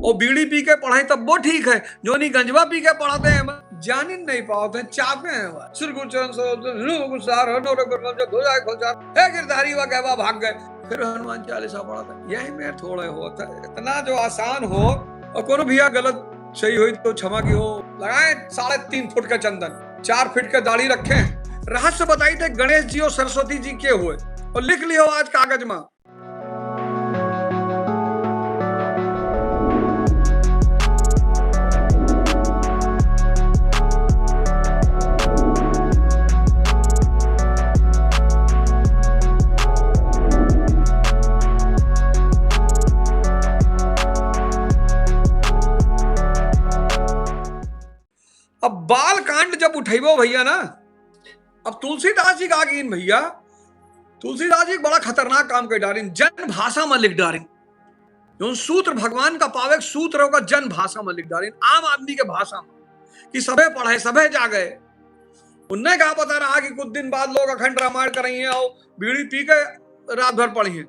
और बीड़ी पी के पढ़ाई तब वो ठीक है, जो नहीं गंजवा पी के पढ़ाते हैं जान ही नहीं पाते, चापे हैं श्री गुरुचरण गिरधारी व कहवा भाग गए, फिर हनुमान चालीसा पढ़ाते। यही में थोड़े होता है, इतना जो आसान हो। और कोनो भैया गलत सही हुई तो क्षमा की हो, लगाए 3.5 फुट का चंदन, 4 फीट का दाढ़ी रखे, रहस्य बताई थे गणेश जी और सरस्वती जी के हुए, और लिख लियो आज कागज में। अब बाल कांड जब उठेबो भैया ना, अब तुलसीदास जी का आगिन भैया, तुलसीदास जी बड़ा खतरनाक काम कर डारिन, जन भाषा में लिख डारिन। जो सूत्र भगवान का पावे सूत्र होगा जन भाषा में लिख डारिन, आम आदमी के भाषा में, कि सबे पढ़े सबे जागे। उनने कहा पता रहा कि कुछ दिन बाद लोग अखंड रामायण करेंगे और बीड़ी पी के रात भर पढ़ी,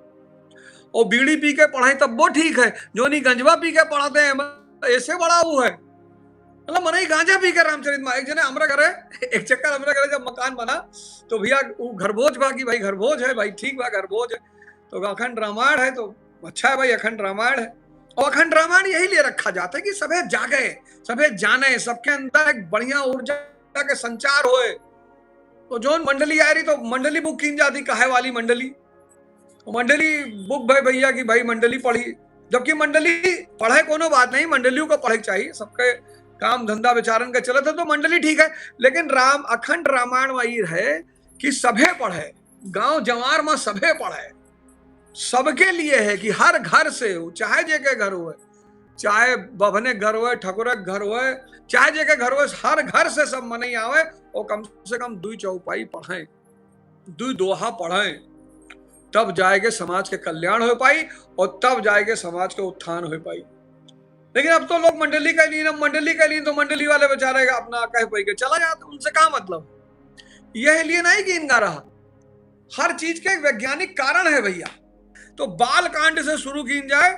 और बीड़ी पी के पढ़ाई तब वो ठीक है, जो नहीं गंजवा पी के पढ़ाते हैं ऐसे बड़ा वो है। मतलब मन ही गांजा पी के रामचरित मानस, एक जने हमरा करे एक चक्कर हमरा करे, जब मकान बना तो भैया वो घरभोज बा कि भाई घरभोज है, भाई ठीक बा घरभोज है, तो अखंड रामायण है तो अच्छा है भाई अखंड रामायण है। और अखंड रामायण यही लिए रखा जाता है कि सभे जागे सभे जाने, सबके अंदर एक बढ़िया ऊर्जा के संचार होए। तो जो मंडली आ रही तो मंडली बुक की जाती, काहे वाली मंडली, मंडली बुक भाई भैया की भाई मंडली पढ़ी, जबकि मंडली पढ़े कोनो बात नहीं, मंडलियों को पढ़े चाहिए, सबके काम धंधा विचारन का चलत है तो मंडली ठीक है, लेकिन राम अखंड रामायण वही है कि सभे पढ़े, गांव जवार में सभे पढ़े, सबके लिए है कि हर घर से हो, चाहे जेके घर हो, चाहे बभने घर हो, ठकुर घर हो, चाहे जेके घर हो, हर घर से सब मन आवे और कम से कम 2 चौपाई पढ़े, 2 दोहा पढ़े, तब जाएगे समाज के कल्याण हो पाई और तब जाएगे समाज के उत्थान हो पाई। लेकिन अब तो लोग मंडली का लिए, मंडली का लिए तो मंडली वाले बेचारे अपना कह पाई के चला जाते, उनसे क्या मतलब। यह लिए नहीं कि इनका रहा, हर चीज के वैज्ञानिक कारण है भैया। तो बाल कांड से शुरू की जाए,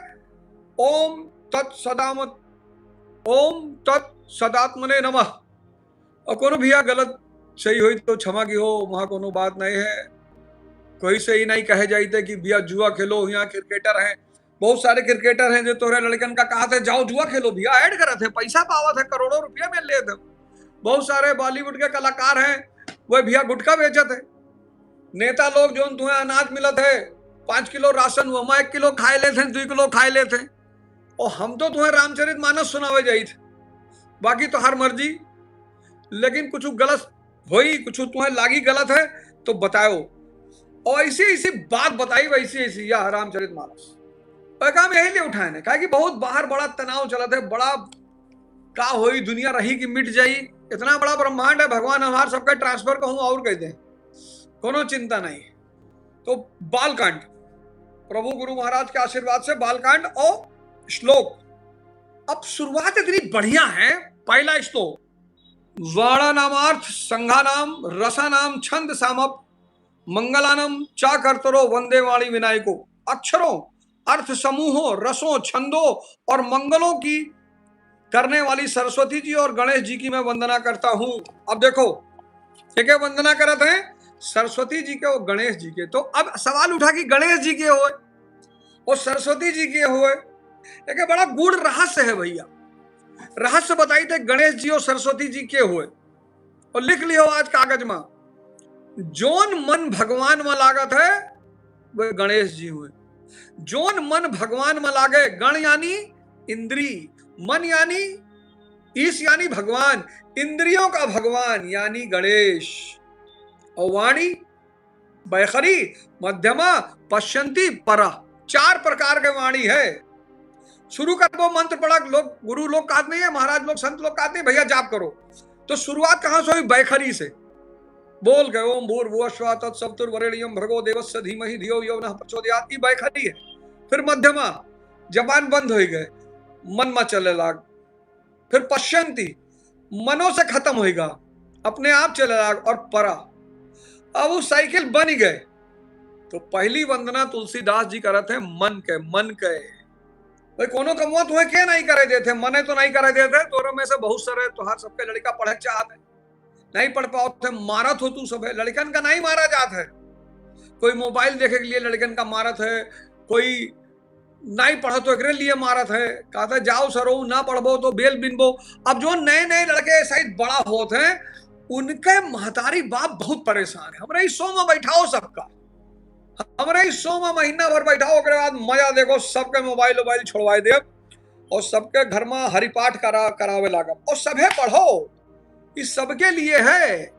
ओम तत्सदामत, ओम तत्सदात्मने नमः। और कोनो भैया गलत सही हुई तो क्षमा की हो, वहां कोनो बात नहीं है, कोई सही नहीं कहे जाते कि भैया जुआ खेलो, यहाँ क्रिकेटर हैं, बहुत सारे क्रिकेटर हैं जो तोरे लड़कन का कहा थे जाओ जुआ खेलो, भैया ऐड करे थे, पैसा पावा थे, करोड़ों रुपया में ले थे। बहुत सारे बॉलीवुड के कलाकार हैं वह भैया गुटखा बेचे थे। नेता लोग जो तुम्हें अनाज मिला थे 5 किलो राशन, वो 1 किलो खाए ले थे, 2 किलो खाए ले थे, और हम तो तुम्हें रामचरित मानस सुनावे जाई थे, बाकी तो हर मर्जी। लेकिन कुछ गलत हुई, कुछ तुम्हें लागी गलत है तो बताओ, और ऐसी बात बताई वैसी ऐसी या रामचरित मानस काम यही लिए उठाए ने, कहा कि बहुत बाहर बड़ा तनाव चला था, बड़ा का हुई दुनिया रही कि मिट जाई, इतना बड़ा ब्रह्मांड है, भगवान हमार सबका ट्रांसफर कहूं और कह दे, कोनो चिंता नहीं। तो बालकांड, प्रभु गुरु महाराज के आशीर्वाद से बालकांड और श्लोक। अब शुरुआत इतनी बढ़िया है, पहला श्लोक, वाणा नामार्थ संघानाम रसानाम छंद सामप मंगलानम चा कर्तरो वंदे वाणी विनायको। अक्षरों, अर्थ समूहों, रसों, छंदों और मंगलों की करने वाली सरस्वती जी और गणेश जी की मैं वंदना करता हूं। अब देखो क्या वंदना करते हैं, सरस्वती जी के और गणेश जी के। तो अब सवाल उठा कि गणेश जी के हुए और सरस्वती जी के हुए, एक बड़ा गूढ़ रहस्य है भैया। रहस्य बताई थे गणेश जी और सरस्वती जी के हुए, और लिख लियो आज कागज में, जोन मन भगवान में लागत है वह गणेश जी हुए। जोन मन भगवान में लागे, गण यानी इंद्री, मन यानी ईश यानी भगवान, इंद्रियों का भगवान यानी गणेश, और वाणी बैखरी मध्यमा पश्यंती परा, 4 प्रकार के वाणी है। शुरू कर वो मंत्र पढ़ा, लोग गुरु लोग कहते नहीं है, महाराज लोग संत लोग कहते नहीं भैया जाप करो, तो शुरुआत कहां से हुई, बैखरी से बोल गए, ओम भूर्भुवः स्वः तत्सवितुर्वरेण्यं भर्गो देवस्य धीमहि धियो यो नः प्रचोदयात्, ई बैखरी है। फिर मध्यमा, जबान बंद हो गए, मन में चले लाग। फिर पश्यंती, मनो से खत्म होगा, अपने आप चले लाग। और परा, अब वो साइकिल बन गए। तो पहली वंदना तुलसीदास जी करते हैं मन के, मन के भाई कोनो कमुआ तुम्हें के नहीं करे देते, मने तो नहीं करे देते, तोरो में से बहुत सारे तुहार सबके लड़का पढ़े चाहते नहीं पढ़ पाओ थे, मारत हो तू सब है, लड़कन का नहीं मारा जात है। कोई मोबाइल देखे के लिए लड़कन का मारत है, कोई नहीं पढ़ो तो एकरे लिए मारत है, कहते जाओ सरो ना पढ़बो तो बेल बिनबो। अब जो नए नए लड़के शायद बड़ा होते हैं, उनके महतारी बाप बहुत परेशान है। हमारे शो में बैठाओ सबका, हमारे शो में महीना भर बैठाओ, ओकरे बाद मजा देखो, सबके मोबाइल छोड़वाए दे और सबके घर में हरिपाठ करावे लागब और सभे पढ़ो। इस सबके लिए है,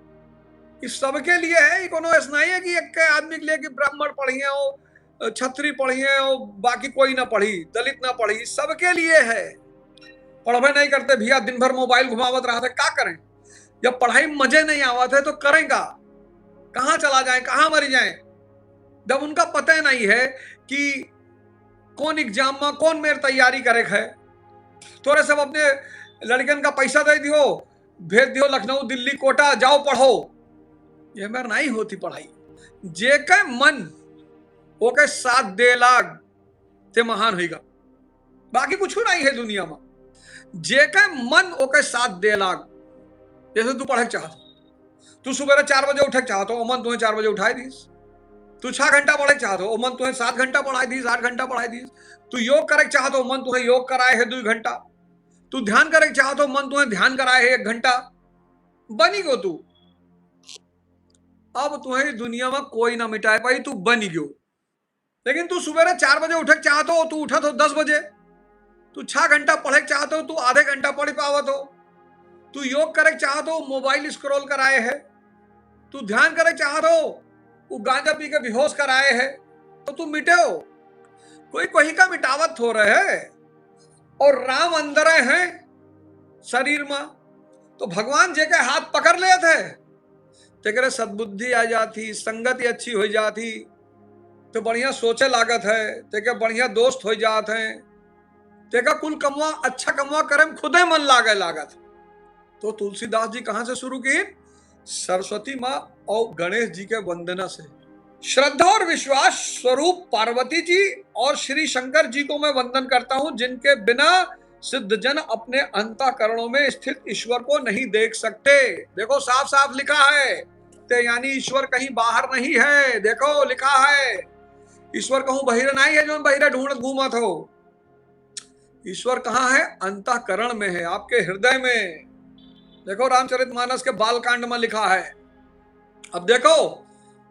इस सबके लिए है। कोनो ऐसा नहीं है कि एक आदमी के लिए कि ब्राह्मण पढ़िए हो, छत्री पढ़िए हो, बाकी कोई ना पढ़ी, दलित ना पढ़ी, सबके लिए है। पढ़वे नहीं करते भैया, दिन भर मोबाइल घुमावत रहा था, क्या करें? जब पढ़ाई में मजे नहीं आवत है तो करेंगा, कहाँ चला जाए, कहाँ मर जाए? जब उनका पता नहीं है कि कौन एग्जाम में कौन मेरे तैयारी करे है, थोड़े सब अपने लड़कन का पैसा दे दियो, भेज दियो लखनऊ, दिल्ली, कोटा, जाओ पढ़ो। ये मेरे नहीं होती पढ़ाई। जे के मन ओके साथ दे लाग ते महान होगा, बाकी कुछ नहीं है दुनिया में। जे के मन ओके साथ दे लाग, जैसे तू पढ़े चाहत, तू सुबह 4 बजे उठे चाहत हो, मन तुम्हें 4 बजे उठाई दीस। तू 6 घंटा पढ़े चाहत हो, मन तुम्हें 7 घंटा पढ़ाई दीस, 8 घंटा पढ़ाई दीस। तू योग करे चाहत हो, मन तुम्हें योग कराए है 2 घंटा। तू ध्यान करे चाहत हो, मन तुम्हें ध्यान कराए है 1 घंटा। बनी गो तू। अब तुम्हें दुनिया में कोई ना मिटाए पाई, तू बनी गयो। लेकिन तू सुबह 4 बजे उठे चाहत हो, तू उठत हो 10 बजे। तू 6 घंटा पढ़े चाहत हो, तू आधे घंटा पढ़ पावत हो। तू योग करे चाहत हो, मोबाइल स्क्रॉल कराए है। तू ध्यान करे चाहत हो, वो गांजा पी के बेहोश कराए है, तो तू मिटे हो। कोई कोई का मिटावत हो रहे है, और राम अंदर हैं शरीर में, तो भगवान जे के हाथ पकड़ ले थे, तेरे सद्बुद्धि आ जाती, संगति अच्छी हो जाती, तो बढ़िया सोचे लागत है, तेके बढ़िया दोस्त हो जात हैं, तेका कुल कमवा अच्छा कमवा करे खुदे मन लागे लागत। तो तुलसीदास जी कहां से शुरू की? सरस्वती माँ और गणेश जी के वंदना से। श्रद्धा और विश्वास स्वरूप पार्वती जी और श्री शंकर जी को मैं वंदन करता हूं, जिनके बिना सिद्ध जन अपने अंतःकरणों में स्थित ईश्वर को नहीं देख सकते। देखो साफ साफ लिखा है, ते यानी ईश्वर कहीं बाहर नहीं है। देखो लिखा है, ईश्वर कहूं बहिरे नहीं है, जो बहिरे ढूंढ घूमत हो। ईश्वर कहाँ है? अंतःकरण में है, आपके हृदय में। देखो रामचरितमानस के बालकांड में लिखा है। अब देखो,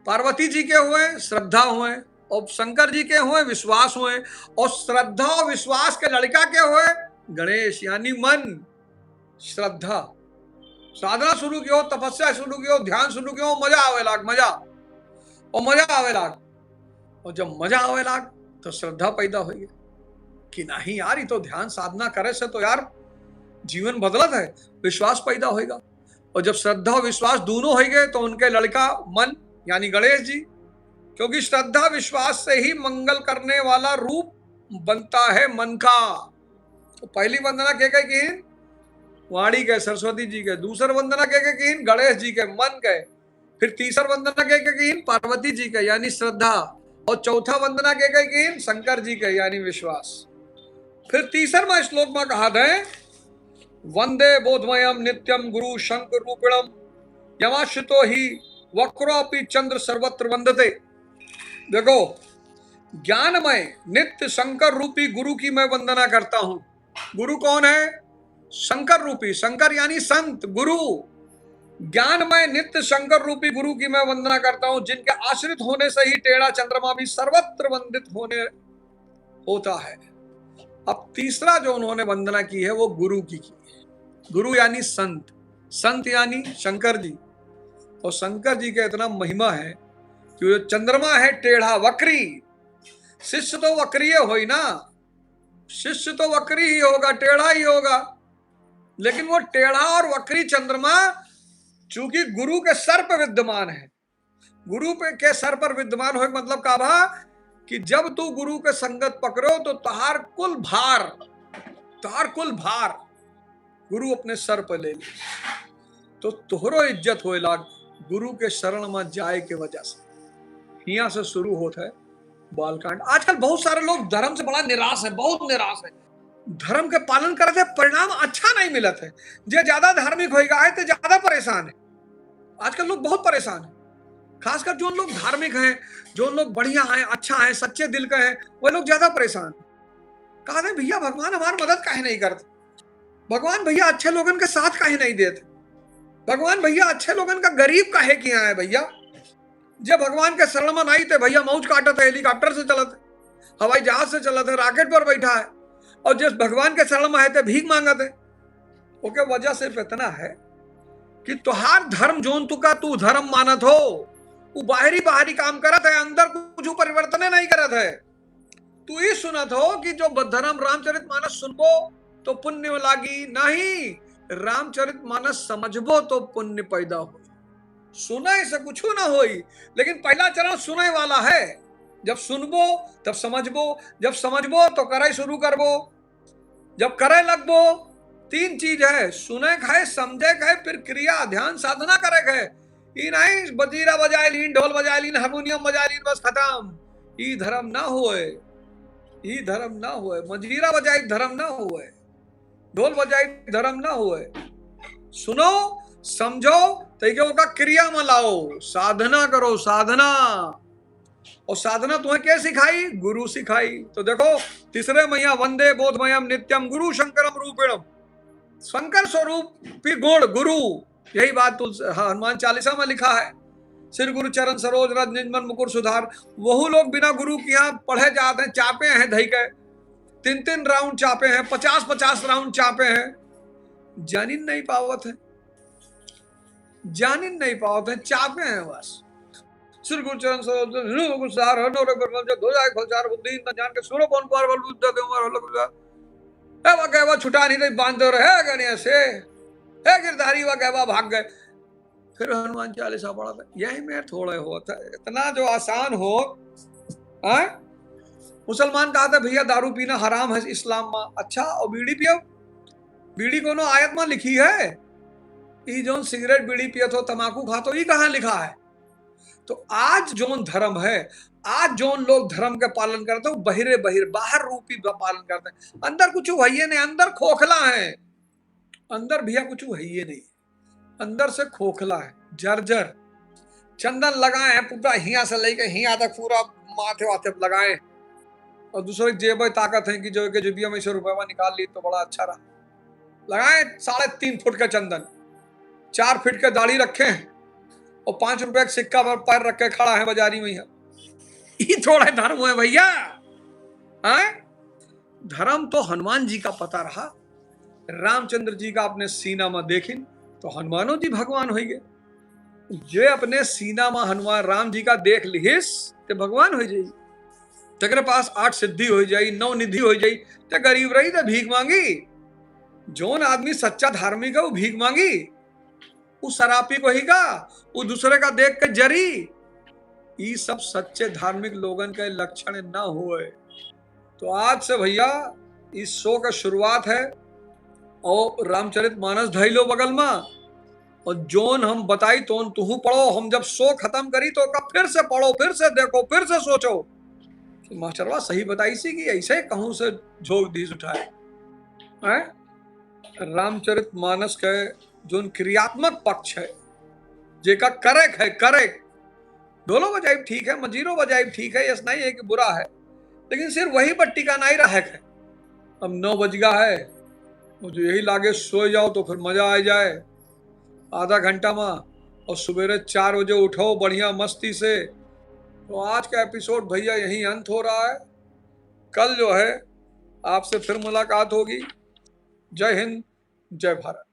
पार्वती जी के हुए श्रद्धा हुए, और शंकर जी के हुए विश्वास हुए, और श्रद्धा और विश्वास के लड़का के हुए गणेश, यानी मन। श्रद्धा, साधना शुरू कियो, तपस्या शुरू कियो, ध्यान शुरू कियो, मजा आवे लाग, मजा, और मजा आवे लाग। और जब मजा आवे लाग तो श्रद्धा पैदा हुई कि नहीं यार, ये तो ध्यान साधना करे से तो यार जीवन बदलत है, विश्वास पैदा होगा। और जब श्रद्धा और विश्वास दोनों हो गए तो उनके लड़का मन, यानी गणेश जी, क्योंकि श्रद्धा विश्वास से ही मंगल करने वाला रूप बनता है मन का। तो पहली वंदना के की वाणी के, सरस्वती जी के। दूसर वंदना के की गणेश जी के, मन के। फिर तीसर वंदना के की पार्वती जी के, यानी श्रद्धा। और चौथा वंदना के की शंकर जी के, यानी विश्वास। फिर तीसरवा श्लोक में कहा है, वंदे बोधमयम नित्यम गुरु शंकर रूपिणम यमाश्रितो ही वक्रोपि चंद्र सर्वत्र वंदते। देखो, ज्ञानमय नित्य शंकर रूपी गुरु की मैं वंदना करता हूं। गुरु कौन है? शंकर रूपी, शंकर यानी संत, गुरु। ज्ञानमय नित्य शंकर रूपी गुरु की मैं वंदना करता हूं, जिनके आश्रित होने से ही टेढ़ा चंद्रमा भी सर्वत्र वंदित होता है। अब तीसरा जो उन्होंने वंदना की है वो गुरु की है। गुरु यानी संत, संत यानी शंकर जी। और शंकर जी का इतना महिमा है कि जो चंद्रमा है टेढ़ा, वक्री, शिष्य तो वक्रीय हो ही ना, शिष्य तो वक्री ही होगा, टेढ़ा ही होगा। लेकिन वो टेढ़ा और वक्री चंद्रमा चूंकि गुरु के सर पर विद्यमान है, गुरु के सर पर विद्यमान हो, मतलब का भा कि जब तू गुरु के संगत पकड़ो तो तहार कुल भार गुरु अपने सर पर ले ले, तो तोहरो इज्जत होए लाग गुरु के शरण में जाए के वजह से। यहाँ से शुरू होता है बालकांड। आजकल बहुत सारे लोग धर्म से बड़ा निराश है, बहुत निराश है। धर्म के पालन करते परिणाम अच्छा नहीं मिला थे। जो ज्यादा धार्मिक हो गया है तो ज्यादा परेशान है। आजकल लोग बहुत परेशान है, खासकर जो लोग धार्मिक हैं, जो लोग बढ़िया हैं, अच्छा है, सच्चे दिल का है, वो लोग ज्यादा परेशान। कहा था भैया भगवान हमारी मदद काहे नहीं करते, भगवान भैया अच्छे लोगन के साथ काहे नहीं देते, भगवान भैया अच्छे लोगन का गरीब काहे किया है भैया। जब भगवान के शरण में नहीं थे भैया, मौज काटते, हेलीकॉप्टर से चलते, हवाई जहाज से चलते, रॉकेट पर बैठा है, और जिस भगवान के शरण में है थे भीख मांगते। ओके, वजह सिर्फ इतना है कि तुहार धर्म जोन तुका तू धर्म मानत हो, वो बाहरी काम करत है, अंदर कुछ परिवर्तन नहीं करत है। तू ये सुनत हो कि जो धर्म रामचरितमानस सुनबो तो पुण्य लागी, नहीं, रामचरितमानस समझबो तो पुण्य पैदा हो। सुनाई से कुछ ना होई, लेकिन पहला चरण सुनाई वाला है। जब सुनबो तब समझबो, जब समझबो तो करे शुरू करबो, जब करे लगबो। तीन चीज है, सुने खाए, समझे खाए, फिर क्रिया ध्यान साधना करे खाए। ये नहीं बजीरा बजाए लीन, ढोल बजाए लीन, हारमोनियम बजाए लीन, बस खत्म। ये धर्म ना होए, ये धर्म ना होए। मजीरा बजाए धर्म ना होए, ढोल बजाए धर्म ना होए। सुनो समझो तो का क्रिया में लाओ, साधना करो, साधना। और साधना तुम्हें क्या सिखाई? गुरु सिखाई। तो देखो तीसरे मैया, वंदे बोधमयम नित्यम गुरु शंकरम रूपिणम। शंकर स्वरूप गुण गुरु, यही बात तो हनुमान चालीसा में लिखा है। सिर गुरु चरण सरोज रज निज मन मुकुर सुधार। वहु लोग बिना गुरु के यहाँ पढ़े जाते हैं, चापे हैं धई के, 3-3 राउंड चापे हैं, 50-50 राउंड चापे हैं, जानिन नहीं पावत है, जानिन नहीं पावत है, चापे हैं बस। सिर गुरु चरण सरोज सुधार हनो रे बरमल धो जाए खलचार बुद्धि न जान के सुनो कौन पार बल बुद्ध दे उमर हल्ला वह छुटा नहीं तो बांधते रहे गणे से, हे गिरधारी वह कहवा भाग गए। फिर हनुमान चालीसा पढ़ा था। यही में थोड़ा होता है, इतना जो आसान हो। मुसलमान कहा था भैया दारू पीना हराम है इस्लाम में। अच्छा, और बीड़ी पियो, बीड़ी कोनो आयत में लिखी है? ये जो सिगरेट बीड़ी पियत हो, तमाकू खातो, ये कहाँ लिखा है? तो आज जोन धर्म है, आज जोन लोग धर्म के पालन करते हो, बहिरे बाहर रूपी पालन करते हैं, अंदर कुछ है नहीं, अंदर खोखला है, अंदर भैया कुछ है नहीं, अंदर से खोखला है, जर्जर। चंदन लगाए हैं पूरा हिया से लेके हिया तक पूरा माथे वाथे लगाए, और दूसरे जेब ताकत है कि जो के जेबिया में से रुपया निकाल ली तो बड़ा अच्छा रहा। लगाए 3.5 फुट का चंदन, 4 फीट के दाढ़ी रखे हैं, और 5 रुपए का सिक्का पर पैर रख के खड़ा है बाजारी में। ये थोड़ा धर्म है भैया? धर्म तो हनुमान जी का पता रहा, रामचंद्र जी का अपने सीना में देखिन तो हनुमानो जी भगवान हो गए। जे अपने सीना में हनुमान राम जी का देख लिहिस तो भगवान हो जाई। तेरे पास 8 सिद्धि हो जाई, 9 निधि हो जाई, तो गरीब रही तो भीख मांगी। जोन आदमी सच्चा धार्मिक है वो भीख मांगी, वो शराबी को हीगा, वो दूसरे का देख के जरी। ये सब सच्चे धार्मिक लोगन के लक्षण ना हुए। तो आज से भैया इस शो का शुरुआत है, और रामचरितमानस धई लो बगल में, और जोन हम बताई तो तुहू पढ़ो। हम जब शो खत्म करी तो कब फिर से पढ़ो, फिर से देखो, फिर से सोचो कि मास्टरवा सही बताई सी कि ऐसे कहूं से झोंक दीज उठाए। रामचरितमानस के जो क्रियात्मक पक्ष है, जेका करेक्ट है, करेक्ट ढोलो बजाइब ठीक है, मजीरो बजाइब ठीक है, यस नहीं है कि बुरा है, लेकिन सिर्फ वही पर टिका नहीं रहा है। अब 9 बज गया है, मुझे यही लागे सो जाओ तो फिर मजा आ जाए आधा घंटा में, और सवेरे 4 बजे उठो बढ़िया मस्ती से। तो आज का एपिसोड भैया यहीं अंत हो रहा है। कल जो है आपसे फिर मुलाकात होगी। जय हिंद, जय भारत।